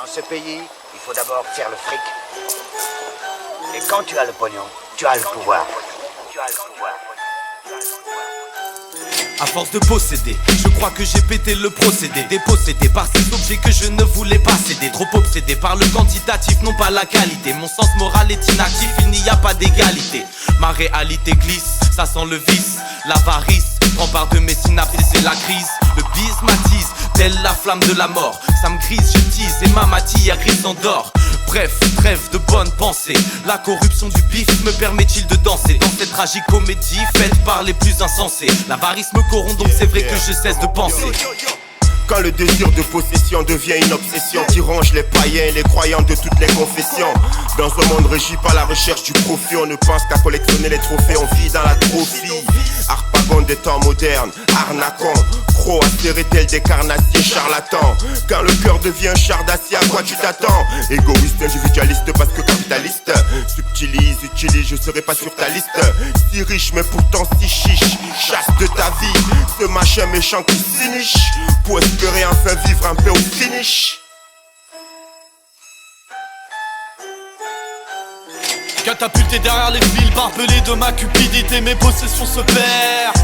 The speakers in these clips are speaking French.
Dans ce pays, il faut d'abord faire le fric. Et quand tu as le pognon, tu as le pouvoir. À force de posséder, je crois que j'ai pété le procédé. Dépossédé par ces objets que je ne voulais pas céder. Trop obsédé par le quantitatif, non pas la qualité. Mon sens moral est inactif, il n'y a pas d'égalité. Ma réalité glisse, ça sent le vice, l'avarice prend part de mes synapses et c'est la crise. Le bise m'attise, telle la flamme de la mort. Ça me grise, je tease et ma matière grise s'endort. Bref, trêve de bonnes pensées. La corruption du bif me permet-il de danser dans cette tragique comédie faite par les plus insensés. L'avarice me corrompt donc c'est vrai que je cesse de penser. Quand le désir de possession devient une obsession qui ronge les païens et les croyants de toutes les confessions. Dans un monde régi par la recherche du profit, on ne pense qu'à collectionner les trophées, on vit dans la trophie. Harpagon des temps modernes, arnaquant, croc acéré tel des carnassiers charlatans. Quand le cœur devient un char d'acier, à quoi tu t'attends? Égoïste, individualiste parce que capitaliste. Subtilise, utilise, je serai pas sur ta liste. Si riche mais pourtant si chiche, chasse de ta vie ce machin méchant qui s'iniche pour espérer enfin vivre un peu au finish. Catapulté derrière les fils barbelés de ma cupidité, mes possessions se perdent.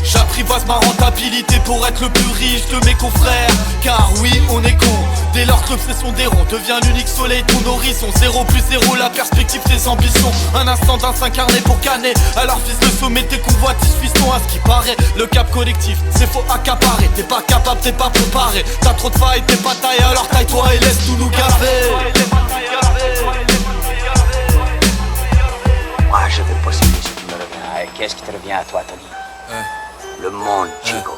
J'apprivoise ma rentabilité pour être le plus riche de mes confrères. Car oui, on est con. Dès lors que l'obsession des ronds devient l'unique soleil de ton horizon. 0 plus 0, la perspective des ambitions. Un instant d'un s'incarner pour canner. Alors fils de sommet, tes convoitises fiston. À ce qui paraît, le cap collectif, c'est faux accaparé. T'es pas capable, t'es pas préparé. T'as trop de failles, t'es pas taillé. Alors taille-toi et laisse tout nous gaver. Moi, je veux posséder ce qui me revient. Qu'est-ce qui te revient à toi, Tony? Le monde, Chico.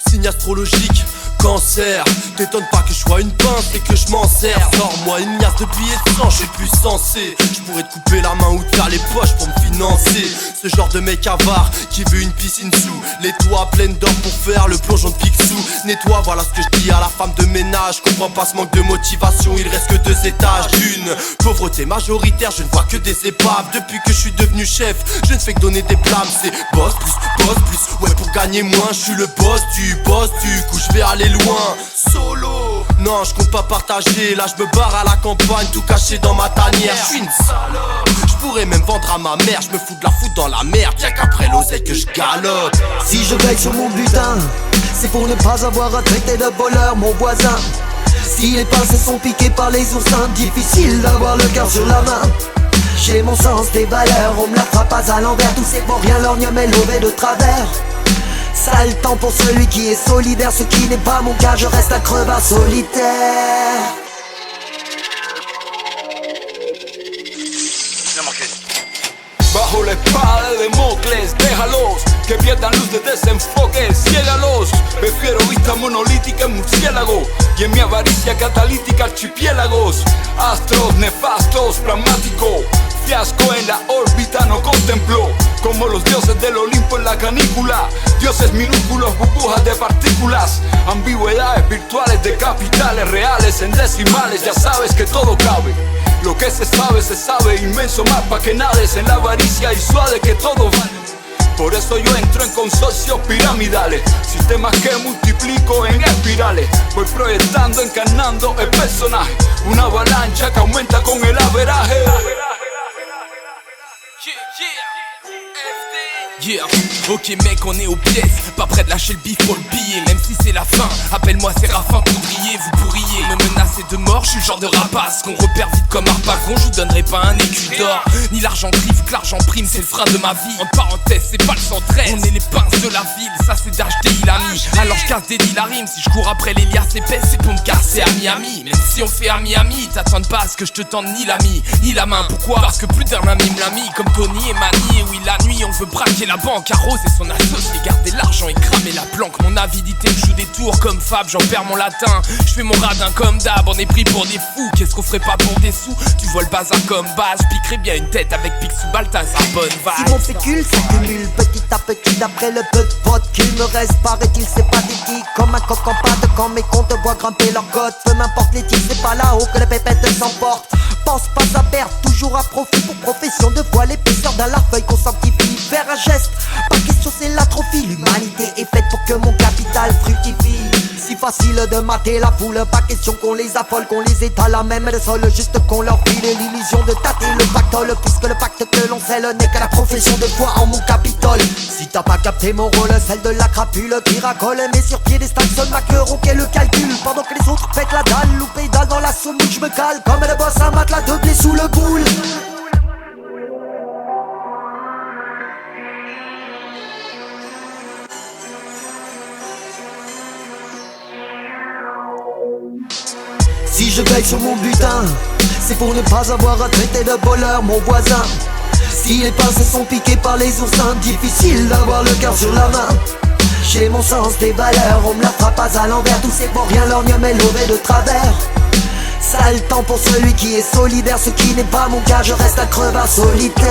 Signe astrologique, cancer. T'étonne pas que je sois une pince et que je m'en sers. Sors-moi une miasse de billets de sang, je suis plus sensé. Je pourrais te couper la main ou te faire les poches pour me financer. Ce genre de mec avare qui veut une piscine sous les toits pleines d'or pour faire le plongeon de Picsou. Nettoie, voilà ce que je dis à la femme de ménage. Comprends pas ce manque de motivation, il reste que 2 étages. D'une pauvreté majoritaire, je ne vois que des épaves. Depuis que je suis devenu chef, je ne fais que donner des blâmes. C'est boss plus, ouais pour gagner moins. Je suis le boss du coup je vais aller loin. Solo, non je compte pas partager. Là je me barre à la campagne, tout caché dans ma tanière. Je suis une salope, je pourrais même vendre à ma mère. Je me fous de la foutre dans la merde, y'a qu'après l'oseille que je galope. Si je veille sur mon butin, c'est pour ne pas avoir à traiter de voleur mon voisin. Si les pinceaux sont piqués par les oursins, difficile d'avoir le cœur sur la main. J'ai mon sens des valeurs, on me la fera pas à l'envers. Tout c'est pour rien, l'orgne m'est levé de travers. Sale temps pour celui qui est solidaire. Ce qui n'est pas mon cas, je reste un crevard solitaire. Bajo la espada de Democles, déjalos que pierdan luz de desenfoque, ciégalos. Prefiero vista monolítica en murciélago y en mi avaricia catalítica archipiélagos. Astros nefastos, pragmático, fiasco en la órbita no contempló. Como los dioses del Olimpo en la canícula, dioses minúsculos, burbujas de partículas, ambigüedades virtuales de capitales reales en decimales. Ya sabes que todo cabe. Lo que se sabe, inmenso mapa que nades en la avaricia y suave que todo vale. Por eso yo entro en consorcios piramidales, sistemas que multiplico en espirales. Voy proyectando, encarnando el personaje, una avalancha que aumenta con el averaje. Yeah, ok mec on est aux pièces, pas prêt de lâcher le bif pour le billet. Même si c'est la fin, appelle-moi Séraphin Poudrier. Vous pourriez me menacer de mort, je suis le genre de rapace qu'on repère vite comme Harpagon. Je vous donnerai pas un écu d'or, ni l'argent prive, que l'argent prime c'est le frein de ma vie. En parenthèse c'est pas le 113, on est les pinces de la ville. Ça c'est d'acheter il a mis, alors je casse des deals à rime. Si je cours après les liasses épaisses c'est pour me casser à Miami. Même si on fait à Miami, t'attends pas à ce que je te tende ni l'ami, ni la main. Pourquoi? Parce que plus d'un ami me l'a mis, comme Tony et Manny. Et oui la nuit on veut braquer la banque, Arrose et son associé, garder l'argent et cramer la planque. Mon avidité me joue des tours comme Fab, j'en perds mon latin. Je fais mon radin comme d'hab, on est pris pour des fous. Qu'est-ce qu'on ferait pas pour des sous? Tu vois le bazar comme base, je piquerais bien une tête avec Picsou Balthazar, bonne vague. Si mon pécule s'accumule petit à petit, d'après le peu de potes qu'il me reste, paraît-il c'est pathétique. Comme un coq en pâte quand mes comptes voient grimper leur cote. Peu m'importe les tirs, c'est pas là-haut que les pépettes s'emportent. Pense pas à perdre, toujours à profit pour profession de foi. L'épaisseur d'un larfeuille qu'on sanctifie, faire un geste, pas question c'est l'atrophie. L'humanité est faite pour que mon capital fructifie. Si facile de mater la foule. Pas question qu'on les affole, qu'on les étale à même le sol. Juste qu'on leur file l'illusion de tâter le pactole. Puisque le pacte que l'on scelle n'est que la profession de foi en mon Capitole. Si t'as pas capté mon rôle, celle de la crapule qui racole. Mais sur piédestal seul Macron qu'est le calcul. Pendant que les autres pètent la dalle ou pédale dans la semoule, je me cale comme le boss un matelas de blé sous le boule. Si je veille sur mon butin, c'est pour ne pas avoir à traiter de voleur mon voisin. Si les pinces sont piquées par les oursins, difficile d'avoir le cœur sur la main. J'ai mon sens des valeurs, on me la fera pas à l'envers. Tout c'est pour rien, l'ornium est levé de travers. Sale temps pour celui qui est solidaire, ce qui n'est pas mon cas, je reste un crevard solitaire.